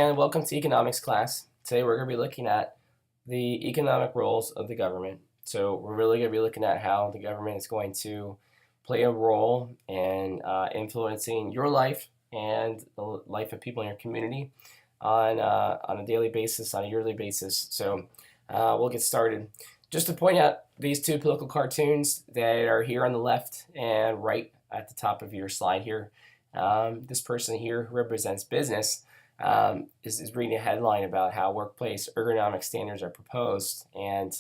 And welcome to economics class. Today we're going to be looking at the economic roles of the government. So we're really going to be looking at how the government is going to play a role in influencing your life and the life of people in your community on a daily basis, on a yearly basis. So we'll get started. Just to point out these two political cartoons that are here on the left and right at the top of your slide here. This person here who represents business is reading a headline about how workplace ergonomic standards are proposed, and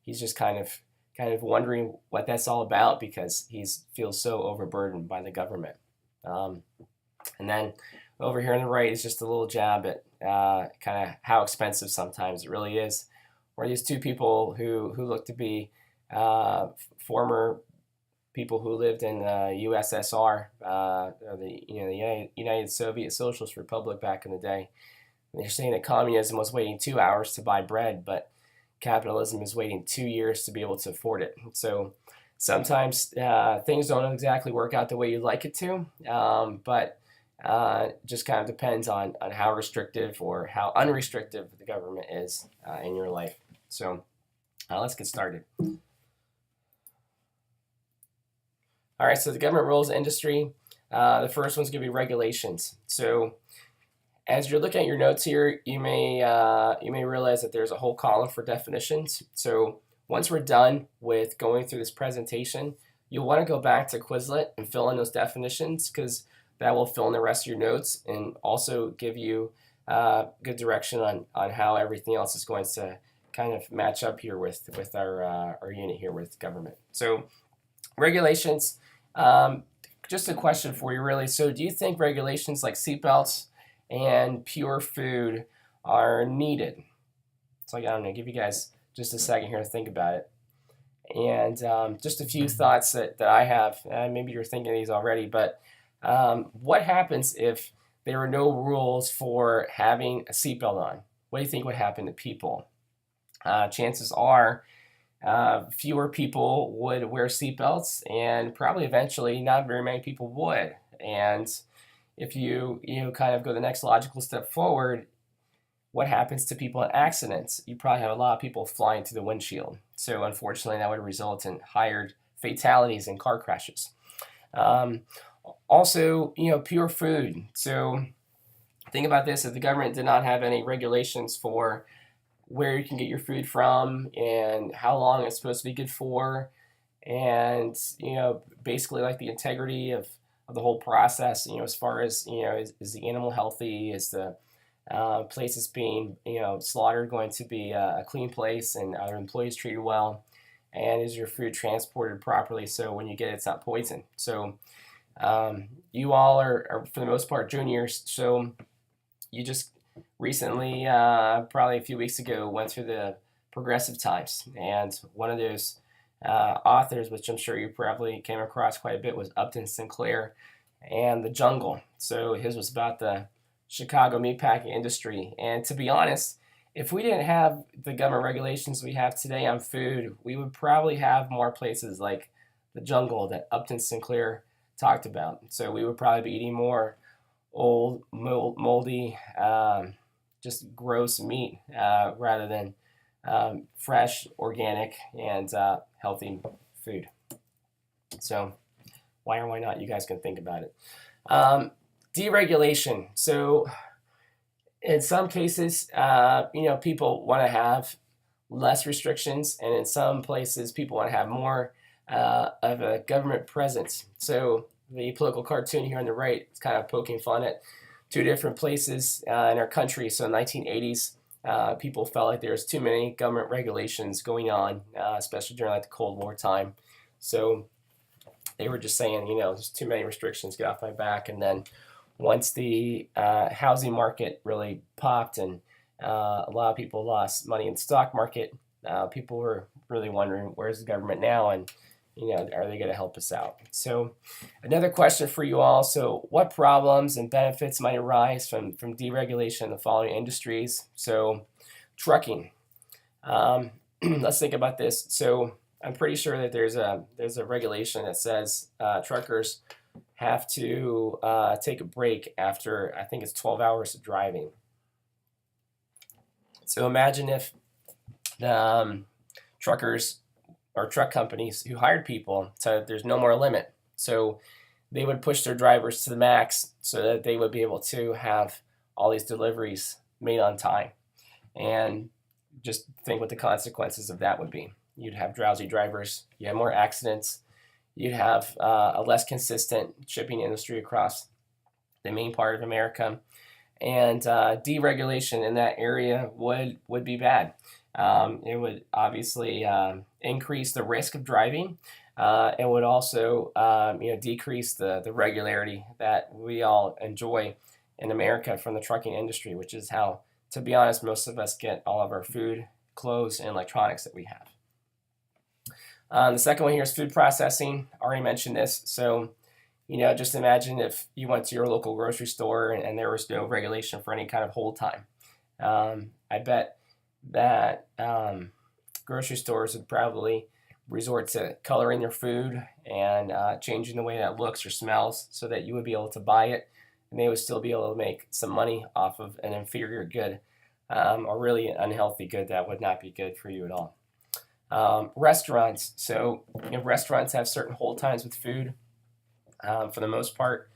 he's just kind of wondering what that's all about because he feels so overburdened by the government. And then over here on the right is just a little jab at kind of how expensive sometimes it really is. Where these two people who look to be former people who lived in the USSR, the United Soviet Socialist Republic back in the day. And they're saying that communism was waiting 2 hours to buy bread, but capitalism is waiting 2 years to be able to afford it. So sometimes things don't exactly work out the way you'd like it to, but just kind of depends on how restrictive or how unrestrictive the government is in your life. So let's get started. All right, so the government rules industry. The first one's going to be regulations. So as you're looking at your notes here, you may realize that there's a whole column for definitions. So once we're done with going through this presentation, you'll want to go back to Quizlet and fill in those definitions because that will fill in the rest of your notes and also give you good direction on how everything else is going to kind of match up here with our unit here with government. So regulations, just a question for you really. So do you think regulations like seatbelts and pure food are needed? So I don't know, give you guys just a second here to think about it. And just a few thoughts that I have, maybe you're thinking of these already, but what happens if there were no rules for having a seatbelt on? What do you think would happen to people? Chances are fewer people would wear seatbelts, and probably eventually not very many people would. And if you kind of go the next logical step forward, what happens to people in accidents? You probably have a lot of people flying through the windshield. So unfortunately, that would result in higher fatalities and car crashes. Also, pure food. So think about this: if the government did not have any regulations for where you can get your food from and how long it's supposed to be good for, and basically like the integrity of the whole process, as far as is the animal healthy, is the place is being slaughtered going to be a clean place, and are employees treated well, and is your food transported properly so when you get it, it's not poison. So you all are for the most part juniors, so you just recently, probably a few weeks ago, went through the Progressive Times, and one of those authors, which I'm sure you probably came across quite a bit, was Upton Sinclair and The Jungle. So his was about the Chicago meatpacking industry. And to be honest, if we didn't have the government regulations we have today on food, we would probably have more places like The Jungle that Upton Sinclair talked about. So we would probably be eating more old, moldy, just gross meat rather than fresh, organic, and healthy food. So why or why not? You guys can think about it. Deregulation. So in some cases, people want to have less restrictions, and in some places, people want to have more of a government presence. So the political cartoon here on the right is kind of poking fun at two different places in our country. So in the 1980s, people felt like there was too many government regulations going on, especially during like the Cold War time. So they were just saying, there's too many restrictions, get off my back. And then once the housing market really popped and a lot of people lost money in the stock market, people were really wondering, where's the government now? And are they going to help us out? So another question for you all. So what problems and benefits might arise from deregulation in the following industries? So trucking. Let's think about this. So I'm pretty sure that there's a regulation that says truckers have to take a break after, I think it's 12 hours of driving. So imagine if the truckers or truck companies who hired people said there's no more limit. So they would push their drivers to the max so that they would be able to have all these deliveries made on time. And just think what the consequences of that would be. You'd have drowsy drivers, you have more accidents, you'd have a less consistent shipping industry across the main part of America, and deregulation in that area would be bad. It would obviously increase the risk of driving. It would also decrease the regularity that we all enjoy in America from the trucking industry, which is how, to be honest, most of us get all of our food, clothes, and electronics that we have. The second one here is food processing. I already mentioned this. So, just imagine if you went to your local grocery store and there was no regulation for any kind of hold time. I bet that grocery stores would probably resort to coloring their food and changing the way that looks or smells so that you would be able to buy it and they would still be able to make some money off of an inferior good, or really an unhealthy good that would not be good for you at all. Restaurants. So restaurants have certain hold times with food. For the most part,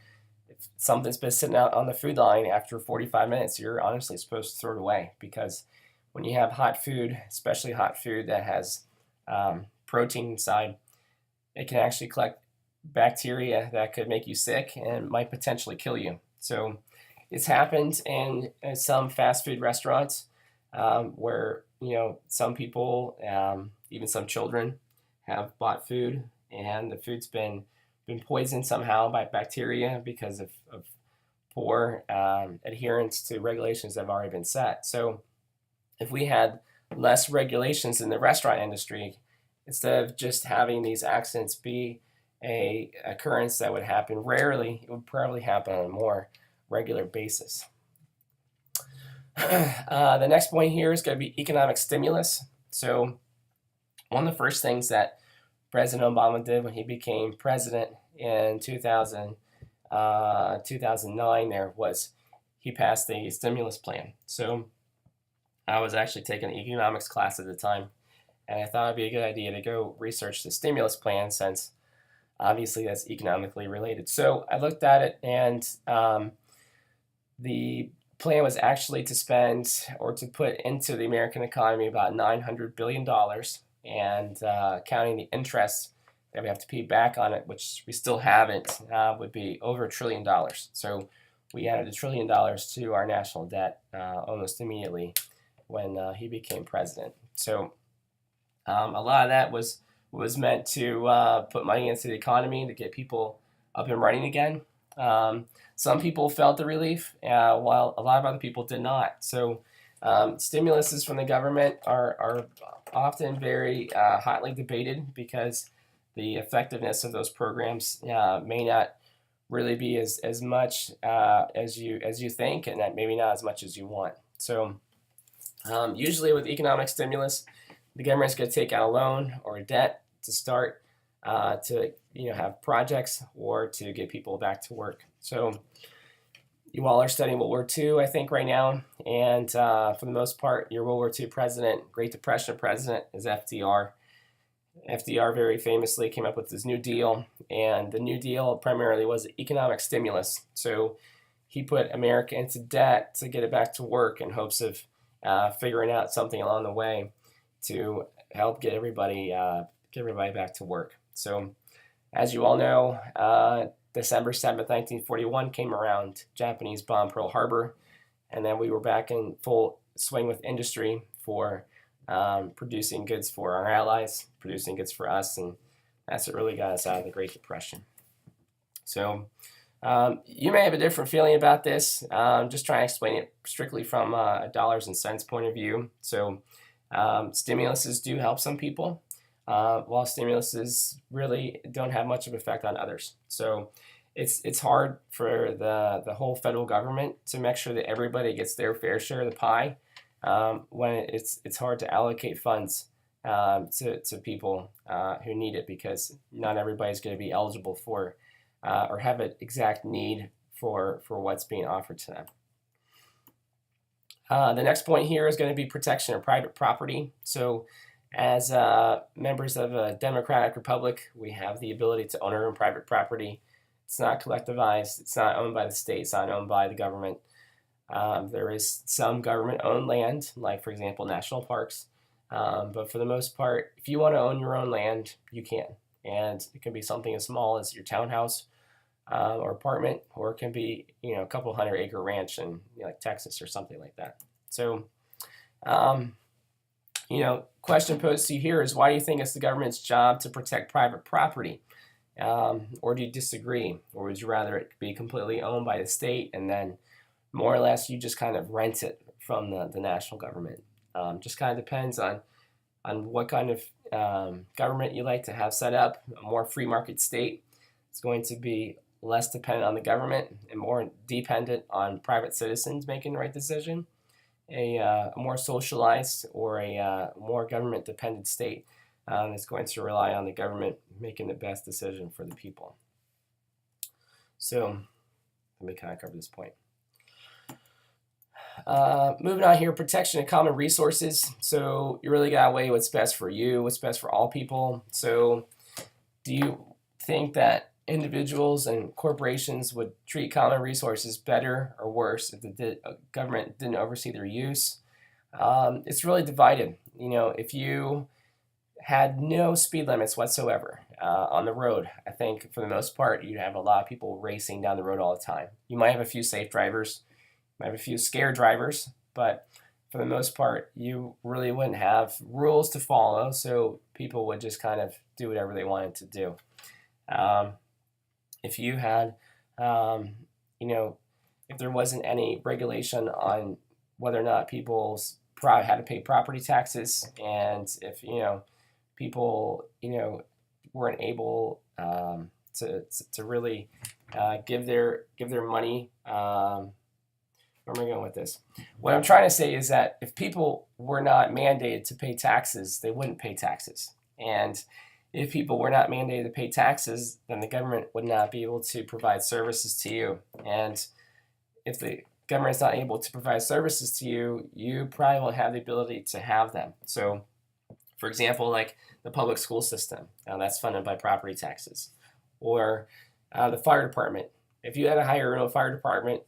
if something's been sitting out on the food line after 45 minutes, you're honestly supposed to throw it away, because when you have hot food, especially hot food that has protein inside, it can actually collect bacteria that could make you sick and might potentially kill you. So it's happened in some fast food restaurants where some people, even some children, have bought food and the food's been poisoned somehow by bacteria because of poor adherence to regulations that have already been set. So if we had less regulations in the restaurant industry, instead of just having these accidents be a occurrence that would happen rarely, it would probably happen on a more regular basis. The next point here is going to be economic stimulus. So one of the first things that President Obama did when he became president in 2009 there was he passed a stimulus plan. So I was actually taking an economics class at the time, and I thought it'd be a good idea to go research the stimulus plan, since obviously that's economically related. So I looked at it, and the plan was actually to spend or to put into the American economy about $900 billion, and counting the interest that we have to pay back on it, which we still haven't, would be over $1 trillion. So we added $1 trillion to our national debt almost immediately when he became president. So a lot of that was meant to put money into the economy to get people up and running again. Some people felt the relief, while a lot of other people did not. So stimuluses from the government are often very hotly debated, because the effectiveness of those programs may not really be as much as you think, and that maybe not as much as you want. So usually with economic stimulus, the government's going to take out a loan or a debt to start to have projects or to get people back to work. So you all are studying World War II, I think, right now, and for the most part, your World War II president, Great Depression president, is FDR. FDR very famously came up with this New Deal, and the New Deal primarily was economic stimulus. So he put America into debt to get it back to work in hopes of figuring out something along the way to help get everybody back to work. So as you all know, December 7th, 1941 came around. Japanese bombed Pearl Harbor, and then we were back in full swing with industry for producing goods for our allies, producing goods for us, and that's what really got us out of the Great Depression. So you may have a different feeling about this. Just trying to explain it strictly from a dollars and cents point of view. So stimuluses do help some people, while stimuluses really don't have much of an effect on others. So it's hard for the whole federal government to make sure that everybody gets their fair share of the pie, when it's hard to allocate funds to people who need it, because not everybody's going to be eligible for or have an exact need for what's being offered to them. The next point here is going to be protection of private property. So as members of a democratic republic, we have the ability to own our own private property. It's not collectivized. It's not owned by the state. It's not owned by the government. There is some government-owned land, like, for example, national parks. But for the most part, if you want to own your own land, you can. And it can be something as small as your townhouse or apartment, or it can be, a couple 100-acre ranch in like Texas or something like that. So, question posed to you here is, why do you think it's the government's job to protect private property? Or do you disagree? Or would you rather it be completely owned by the state and then more or less you just kind of rent it from the national government? Just kind of depends on what kind of government you like to have set up. A more free market state is going to be less dependent on the government and more dependent on private citizens making the right decision. A more socialized or a more government dependent state is going to rely on the government making the best decision for the people. So let me kind of cover this point. Moving on here, protection of common resources. So you really got to weigh what's best for you, what's best for all people. So do you think that individuals and corporations would treat common resources better or worse if the government didn't oversee their use? It's really divided. If you had no speed limits whatsoever on the road, I think for the most part you'd have a lot of people racing down the road all the time. You might have a few safe drivers, might have a few scared drivers, but for the most part you really wouldn't have rules to follow, so people would just kind of do whatever they wanted to do. If you had, if there wasn't any regulation on whether or not people had to pay property taxes, and if people weren't able to really give their money. Where am I going with this? What I'm trying to say is that if people were not mandated to pay taxes, they wouldn't pay taxes, and if people were not mandated to pay taxes, then the government would not be able to provide services to you. And if the government is not able to provide services to you, you probably won't have the ability to have them. So, for example, like the public school system, that's funded by property taxes. Or the fire department. If you had to hire your own fire department,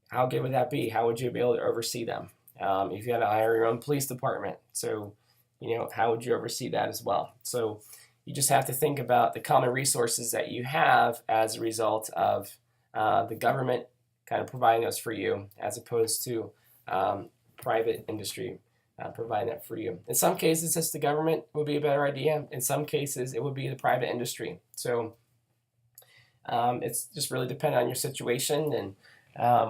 how good would that be? How would you be able to oversee them? If you had to hire your own police department, so how would you oversee that as well? So you just have to think about the common resources that you have as a result of the government kind of providing those for you, as opposed to private industry providing that for you. In some cases, it's the government would be a better idea. In some cases, it would be the private industry. So it's just really dependent on your situation and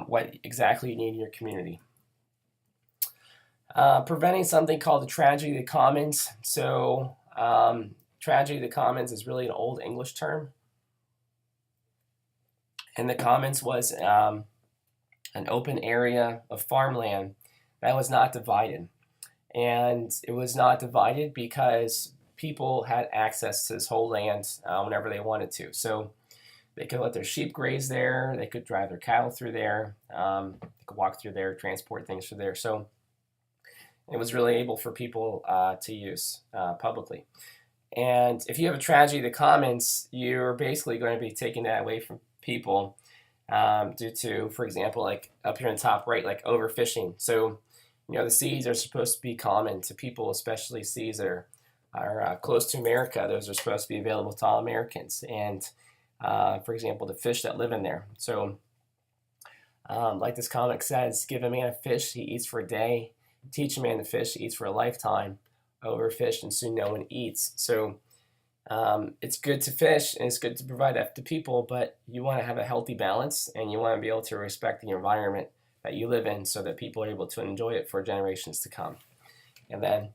what exactly you need in your community. Preventing something called the tragedy of the commons. So tragedy of the commons is really an old English term. And the commons was an open area of farmland that was not divided. And it was not divided because people had access to this whole land whenever they wanted to. So they could let their sheep graze there, they could drive their cattle through there, they could walk through there, transport things through there. So it was really able for people to use publicly. And if you have a tragedy of the commons, you're basically going to be taking that away from people due to, for example, like up here in the top right, like overfishing. So, the seas are supposed to be common to people, especially seas that are close to America. Those are supposed to be available to all Americans. And, for example, the fish that live in there. So, like this comic says, give a man a fish, he eats for a day. Teach a man to fish, he eats for a lifetime. Overfish, and soon no one eats. So it's good to fish, and it's good to provide that to people, but you want to have a healthy balance, and you want to be able to respect the environment that you live in so that people are able to enjoy it for generations to come. And then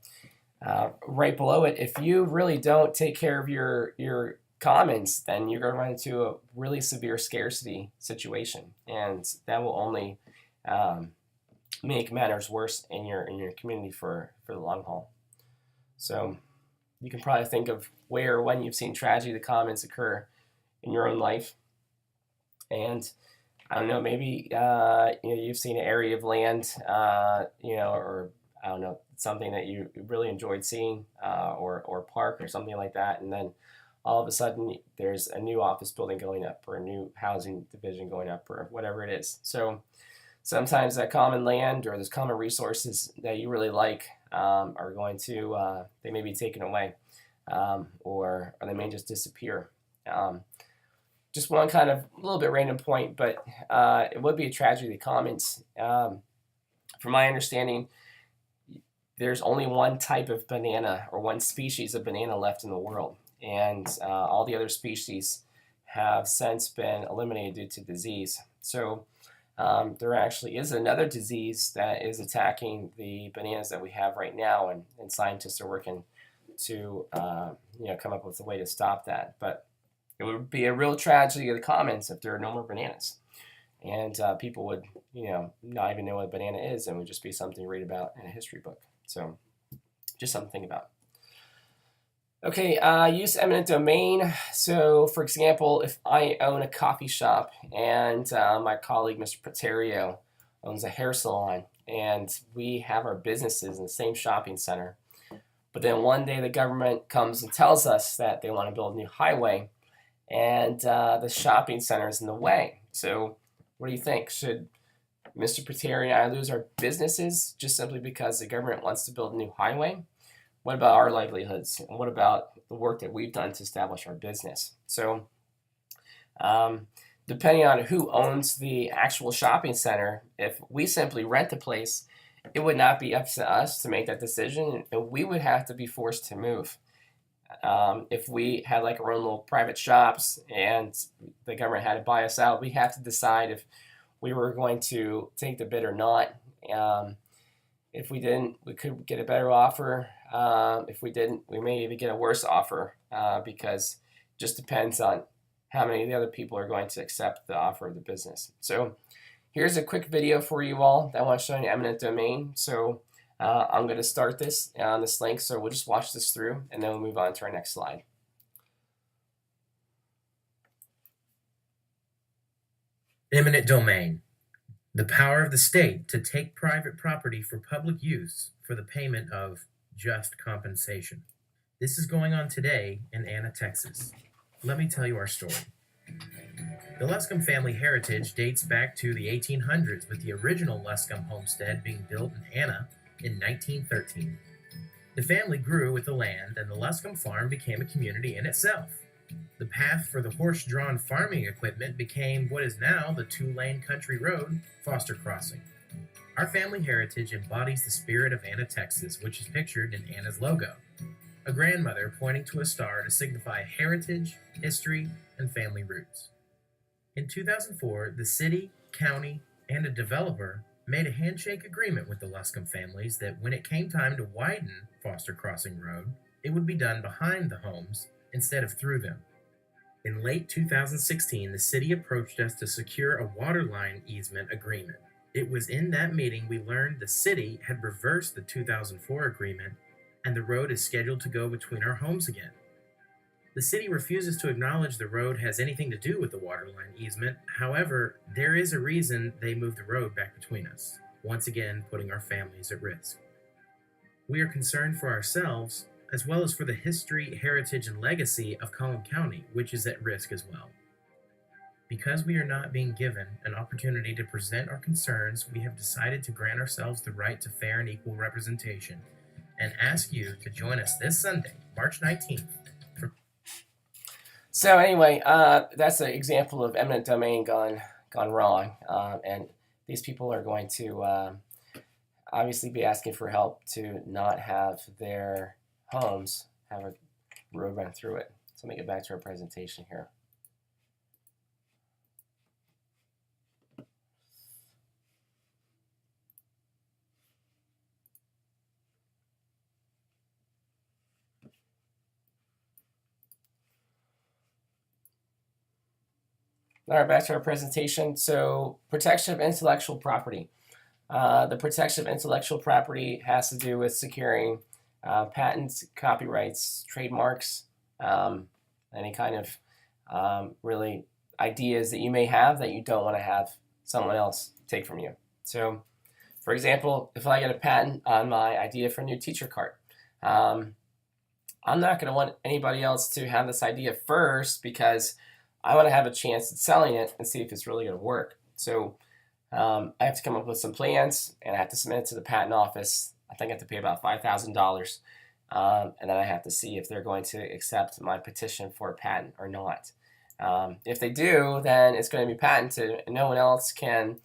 right below it, if you really don't take care of your commons, then you're going to run into a really severe scarcity situation, and that will only make matters worse in your community for the long haul. So you can probably think of where or when you've seen tragedy of the commons occur in your own life. And I don't know, maybe you've seen an area of land, or I don't know, something that you really enjoyed seeing, or park or something like that, and then all of a sudden there's a new office building going up or a new housing division going up or whatever it is. So sometimes that common land or those common resources that you really like are going to they may be taken away, or they may just disappear. Um, just one kind of a little bit random point, but it would be a tragedy of the commons. From my understanding, there's only one type of banana or one species of banana left in the world, and all the other species have since been eliminated due to disease. So there actually is another disease that is attacking the bananas that we have right now, and scientists are working to come up with a way to stop that. But it would be a real tragedy of the commons if there are no more bananas, and people would not even know what a banana is, and would just be something to read about in a history book. So just something to think about. Okay, use eminent domain. So, for example, if I own a coffee shop and my colleague, Mr. Paterio, owns a hair salon, and we have our businesses in the same shopping center, but then one day the government comes and tells us that they want to build a new highway, and the shopping center is in the way. So, what do you think? Should Mr. Paterio and I lose our businesses just simply because the government wants to build a new highway? What about our livelihoods? And what about the work that we've done to establish our business? So, depending on who owns the actual shopping center, if we simply rent the place, it would not be up to us to make that decision, and we would have to be forced to move. If we had like our own little private shops and the government had to buy us out, we have to decide if we were going to take the bid or not. If we didn't, we could get a better offer. If we didn't, we may even get a worse offer because it just depends on how many of the other people are going to accept the offer of the business. So here's a quick video for you all that I want to show you eminent domain. So I'm going to start this on this link, so we'll just watch this through and then we'll move on to our next slide. Eminent domain. The power of the state to take private property for public use for the payment of just compensation. This is going on today in Anna, Texas. Let me tell you our story. The Luscombe family heritage dates back to the 1800s, with the original Luscombe homestead being built in Anna in 1913. The family grew with the land, and the Luscombe farm became a community in itself. The path for the horse-drawn farming equipment became what is now the two-lane country road, Foster Crossing. Our family heritage embodies the spirit of Anna, Texas, which is pictured in Anna's logo, a grandmother pointing to a star to signify heritage, history, and family roots. In 2004, the city, county, and a developer made a handshake agreement with the Luscombe families that when it came time to widen Foster Crossing Road, it would be done behind the homes instead of through them. In late 2016, the city approached us to secure a waterline easement agreement. It was in that meeting we learned the city had reversed the 2004 agreement, and the road is scheduled to go between our homes again. The city refuses to acknowledge the road has anything to do with the waterline easement. However, there is a reason they moved the road back between us, once again putting our families at risk. We are concerned for ourselves, as well as for the history, heritage, and legacy of Collin County, which is at risk as well. Because we are not being given an opportunity to present our concerns, we have decided to grant ourselves the right to fair and equal representation, and ask you to join us this Sunday, March 19th. So anyway, that's an example of eminent domain gone wrong, and these people are going to obviously be asking for help to not have their homes have a road run through it. So let me get back to our presentation here. All right, back to our presentation. So protection of intellectual property. The protection of intellectual property has to do with securing patents, copyrights, trademarks, any kind of really ideas that you may have that you don't want to have someone else take from you. So, for example, if I get a patent on my idea for a new teacher cart, um, I'm not going to want anybody else to have this idea first because I want to have a chance at selling it and see if it's really going to work. So I have to come up with some plans and I have to submit it to the patent office. I think I have to pay about $5,000. And then I have to see if they're going to accept my petition for a patent or not. If they do, then it's going to be patented and no one else can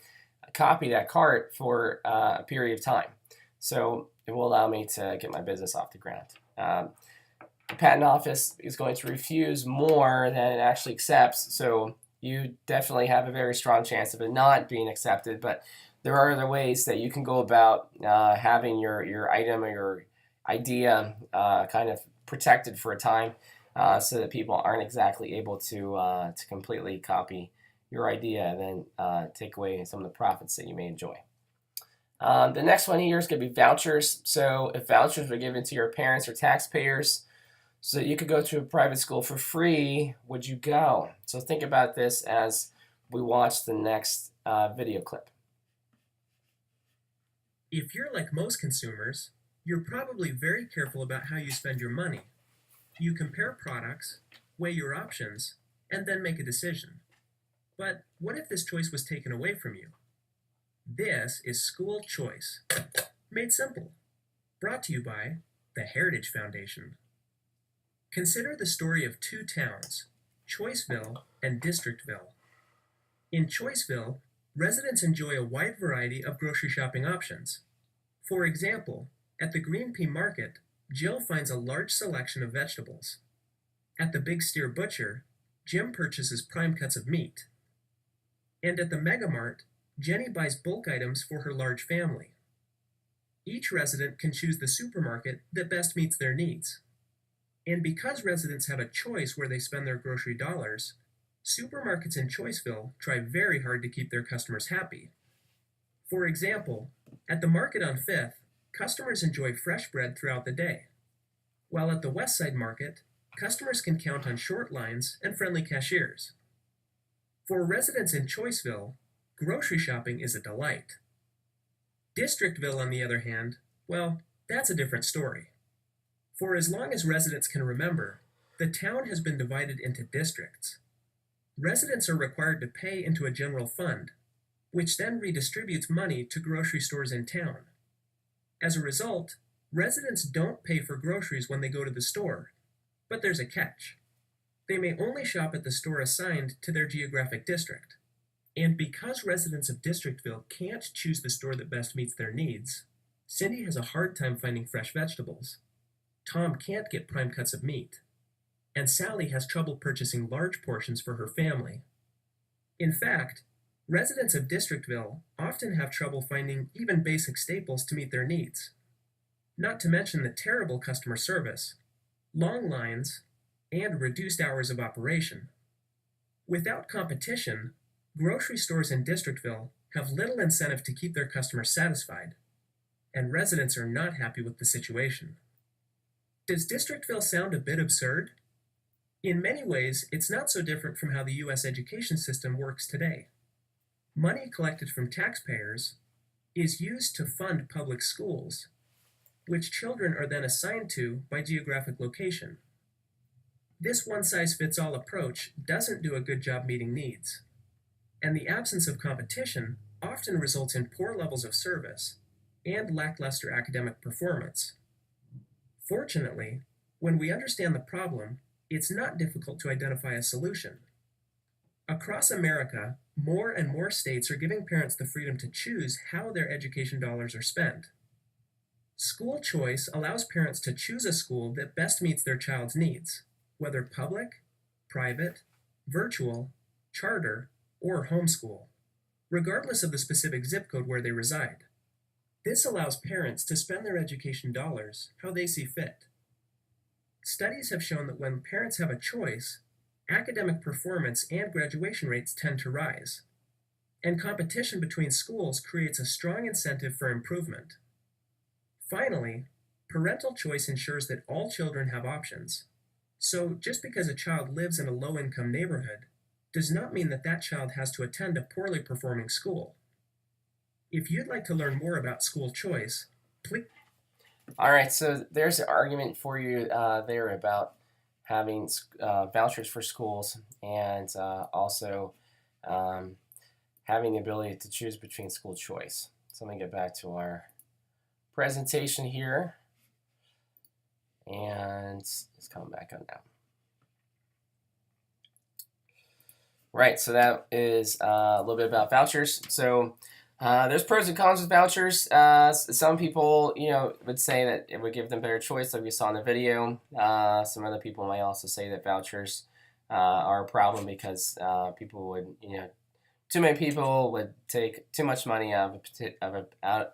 copy that cart for a period of time. So it will allow me to get my business off the ground. The patent office is going to refuse more than it actually accepts, so you definitely have a very strong chance of it not being accepted. But there are other ways that you can go about having your item or your idea kind of protected for a time, so that people aren't exactly able to completely copy your idea and then take away some of the profits that you may enjoy. The next one here is going to be vouchers. So if vouchers were given to your parents or taxpayers so that you could go to a private school for free, would you go? So think about this as we watch the next video clip. If you're like most consumers, you're probably very careful about how you spend your money. You compare products, weigh your options, and then make a decision. But what if this choice was taken away from you? This is School Choice, made simple. Brought to you by the Heritage Foundation. Consider the story of two towns, Choiceville and Districtville. In Choiceville, residents enjoy a wide variety of grocery shopping options. For example, at the Green Pea Market, Jill finds a large selection of vegetables. At the Big Steer Butcher, Jim purchases prime cuts of meat. And at the Mega Mart, Jenny buys bulk items for her large family. Each resident can choose the supermarket that best meets their needs. And because residents have a choice where they spend their grocery dollars, supermarkets in Choiceville try very hard to keep their customers happy. For example, at the market on 5th, customers enjoy fresh bread throughout the day. While at the Westside Market, customers can count on short lines and friendly cashiers. For residents in Choiceville, grocery shopping is a delight. Districtville, on the other hand, well, that's a different story. For as long as residents can remember, the town has been divided into districts. Residents are required to pay into a general fund, which then redistributes money to grocery stores in town. As a result, residents don't pay for groceries when they go to the store, but there's a catch. They may only shop at the store assigned to their geographic district. And because residents of Districtville can't choose the store that best meets their needs, Cindy has a hard time finding fresh vegetables. Tom can't get prime cuts of meat. And Sally has trouble purchasing large portions for her family. In fact, residents of Districtville often have trouble finding even basic staples to meet their needs. Not to mention the terrible customer service, long lines, and reduced hours of operation. Without competition, grocery stores in Districtville have little incentive to keep their customers satisfied, and residents are not happy with the situation. Does Districtville sound a bit absurd? In many ways, it's not so different from how the U.S. education system works today. Money collected from taxpayers is used to fund public schools, which children are then assigned to by geographic location. This one-size-fits-all approach doesn't do a good job meeting needs, and the absence of competition often results in poor levels of service and lackluster academic performance. Fortunately, when we understand the problem, it's not difficult to identify a solution. Across America, more and more states are giving parents the freedom to choose how their education dollars are spent. School choice allows parents to choose a school that best meets their child's needs, whether public, private, virtual, charter, or homeschool, regardless of the specific zip code where they reside. This allows parents to spend their education dollars how they see fit. Studies have shown that when parents have a choice, academic performance and graduation rates tend to rise, and competition between schools creates a strong incentive for improvement. Finally, parental choice ensures that all children have options. So just because a child lives in a low-income neighborhood does not mean that that child has to attend a poorly performing school. If you'd like to learn more about school choice, please. All right, so there's an argument for you there about having vouchers for schools and also having the ability to choose between school choice. So let me get back to our presentation here, and it's coming back up now. Right, so that is a little bit about vouchers. So there's pros and cons with vouchers. Some people, would say that it would give them better choice, like we saw in the video. Some other people might also say that vouchers are a problem because people would, too many people would take too much money out of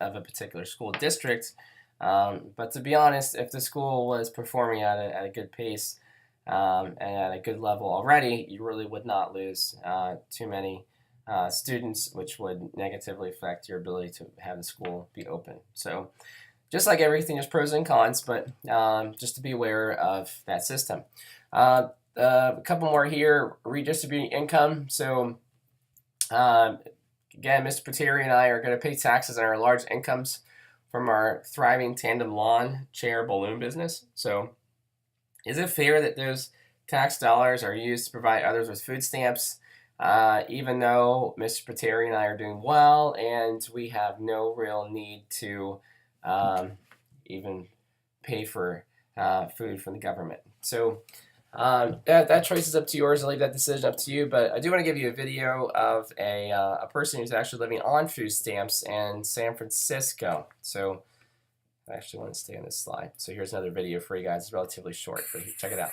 a particular school district. But to be honest, if the school was performing at a good pace and at a good level already, you really would not lose too many students, which would negatively affect your ability to have the school be open. So just like everything, there's pros and cons, but just to be aware of that system. A couple more here, redistributing income. So again, Mr. Pateri and I are going to pay taxes on our large incomes from our thriving tandem lawn chair balloon business. So is it fair that those tax dollars are used to provide others with food stamps? Even though Mr. Pateri and I are doing well and we have no real need to even pay for food from the government. So that choice is up to yours. I'll leave that decision up to you. But I do want to give you a video of a person who's actually living on food stamps in San Francisco. So I actually want to stay on this slide. So here's another video for you guys. It's relatively short, but check it out.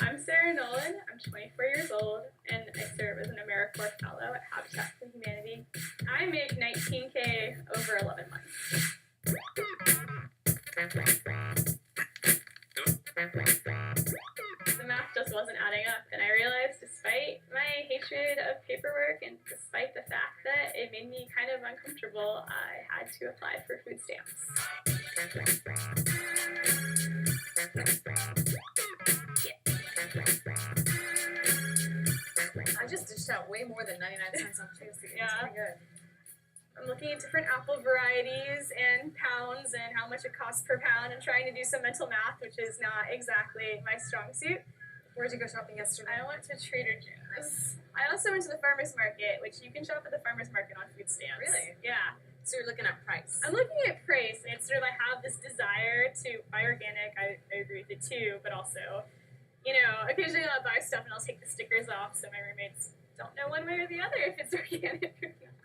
I'm Sarah Nolan. I'm 24 years old, and I serve as an AmeriCorps Fellow at Habitat for Humanity. I make $19K over 11 months. The math just wasn't adding up, and I realized despite my hatred of paperwork and despite the fact that it made me kind of uncomfortable, I had to apply for food stamps. I just dished out way more than 99 cents on Tuesday. Yeah. It's pretty good. I'm looking at different apple varieties and pounds and how much it costs per pound and trying to do some mental math, which is not exactly my strong suit. Where'd you go shopping yesterday? I went to Trader Joe's. I also went to the farmer's market, which you can shop at the farmer's market on food stamps. Really? Yeah. So you're looking at price. I'm looking at price, and it's sort of I have this desire to buy organic. I agree with it too, but also, occasionally I'll buy stuff and I'll take the stickers off so my roommates don't know one way or the other if it's organic or not.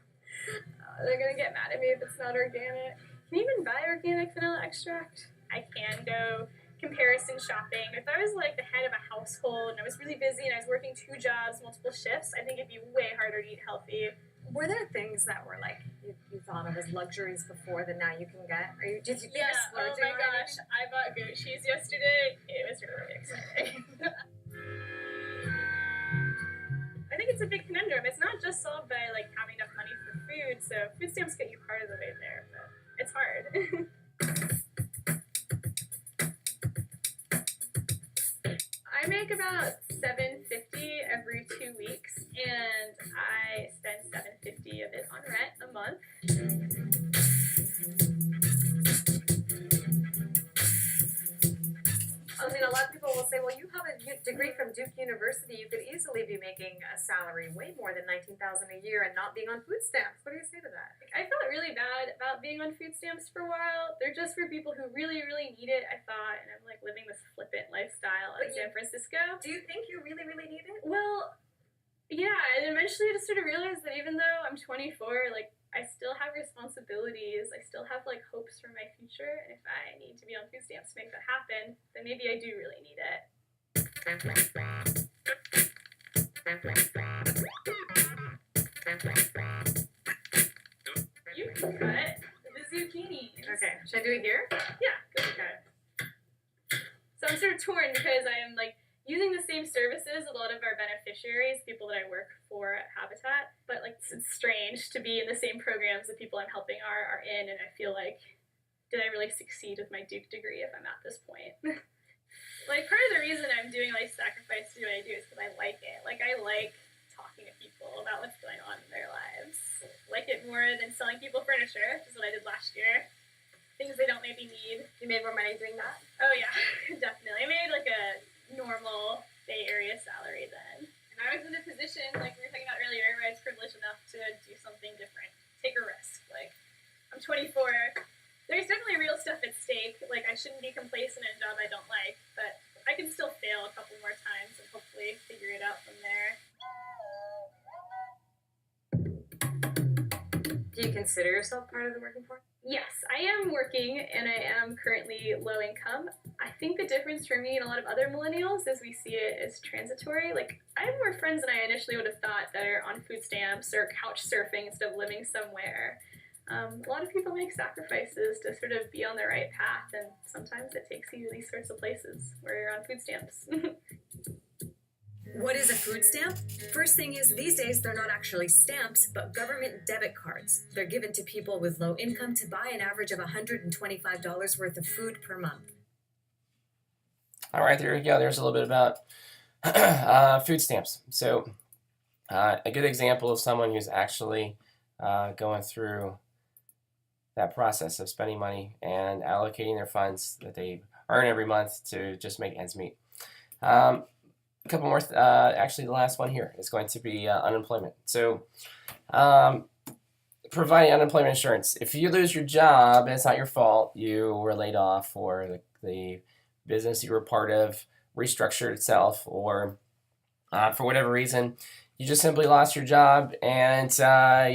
They're gonna get mad at me if it's not organic. Can you even buy organic vanilla extract? I can go comparison shopping. If I was like the head of a household and I was really busy and I was working 2 jobs, multiple shifts, I think it'd be way harder to eat healthy. Were there things that were like you thought of as luxuries before that now you can get? Did you Yeah, ever oh splurge my on gosh, anything? I bought goat cheese yesterday. It was really exciting. I think it's a big conundrum. It's not just solved by like having enough money for food. So food stamps get you part of the way there, but it's hard. I make about $750 every 2 weeks, and I spend $750 of it on rent a month. I mean, a lot of people will say, well, you have a degree from Duke University. You could easily be making a salary way more than $19,000 a year and not being on food stamps. What do you say to that? I felt really bad about being on food stamps for a while. They're just for people who really, really need it, I thought, and I'm like living this flippant lifestyle in San Francisco. Do you think you really, really need it? Well, yeah, and eventually I just sort of realized that even though I'm 24, like, I still have responsibilities. I still have like hopes for my future, and if I need to be on food stamps to make that happen, then maybe I do really need it. You can cut the zucchini. Okay, should I do it here? Yeah, go for it. So I'm sort of torn because I am like using the same services a lot of our beneficiaries, people that I work for at Habitat, but like it's strange to be in the same programs that people I'm helping are in, and I feel like did I really succeed with my Duke degree if I'm at this point? Like, part of the reason I'm doing Life Sacrifice to do what I do is because I like it. Like, I like talking to people about what's going on in their lives. Like it more than selling people furniture, which is what I did last year. Things they don't maybe need. You made more money doing that? Oh yeah, definitely. I made like a normal Bay Area salary then. And I was in a position, like we were talking about earlier, where I was privileged enough to do something different, take a risk. Like, I'm 24. There's definitely real stuff at stake. Like, I shouldn't be complacent in a job I don't like, but I can still fail a couple more times and hopefully figure it out from there. Do you consider yourself part of the working force? Yes, I am working and I am currently low income. I think the difference for me and a lot of other millennials is we see it as transitory. Like, I have more friends than I initially would have thought that are on food stamps or couch surfing instead of living somewhere. A lot of people make sacrifices to sort of be on the right path, and sometimes it takes you to these sorts of places where you're on food stamps. What is a food stamp? First thing is, these days they're not actually stamps, but government debit cards. They're given to people with low income to buy an average of $125 worth of food per month. All right, there you go. There's a little bit about food stamps. So a good example of someone who's actually going through that process of spending money and allocating their funds that they earn every month to just make ends meet. A couple more, actually the last one here is going to be unemployment. So providing unemployment insurance. If you lose your job, it's not your fault. You were laid off, or the business you were part of restructured itself, or for whatever reason, you just simply lost your job and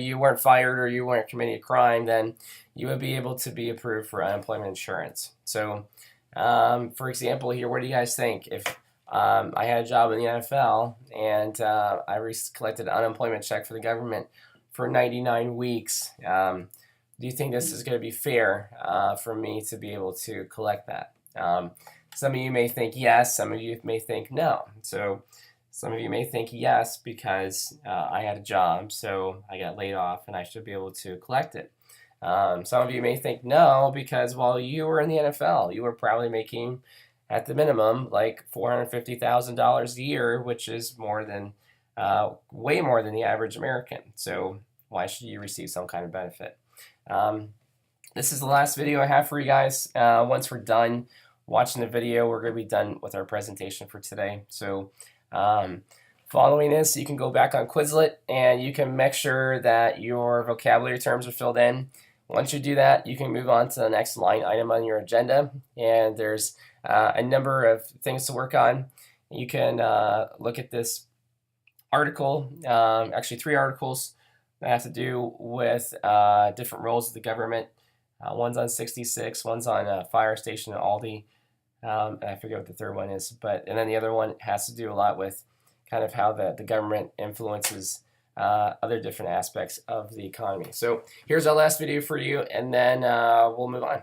you weren't fired or you weren't committing a crime, then you would be able to be approved for unemployment insurance. So, for example here, what do you guys think? If I had a job in the NFL and I collected an unemployment check for the government for 99 weeks, do you think this is going to be fair for me to be able to collect that? Some of you may think yes, some of you may think no. So some of you may think yes because I had a job, so I got laid off and I should be able to collect it. Some of you may think no because while you were in the NFL, you were probably making at the minimum like $450,000 a year, which is more than way more than the average American. So why should you receive some kind of benefit? This is the last video I have for you guys. Once we're done watching the video, we're going to be done with our presentation for today. So following this, you can go back on Quizlet and you can make sure that your vocabulary terms are filled in. Once you do that, you can move on to the next line item on your agenda, and there's a number of things to work on. You can look at this article, actually 3 articles that have to do with different roles of the government. One's on 66, one's on Fire Station at Aldi, and I forget what the third one is, and then the other one has to do a lot with kind of how the government influences other different aspects of the economy. So here's our last video for you, and then we'll move on.